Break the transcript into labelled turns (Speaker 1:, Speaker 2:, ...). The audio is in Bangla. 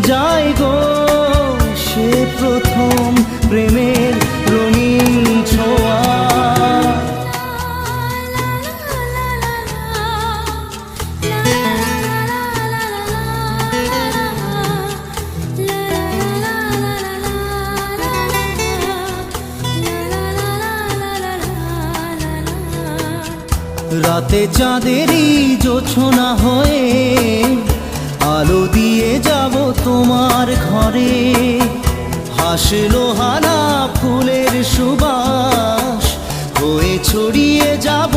Speaker 1: যায় গো সে প্রথম প্রেমের রঙিন ছোঁয়া। রাতে চাঁদেরই জোছনা হয়ে আলো দিয়ে যাব তোমার ঘরে। হাসলো হানা ফুলের সুবাস হয়ে ছড়িয়ে যাব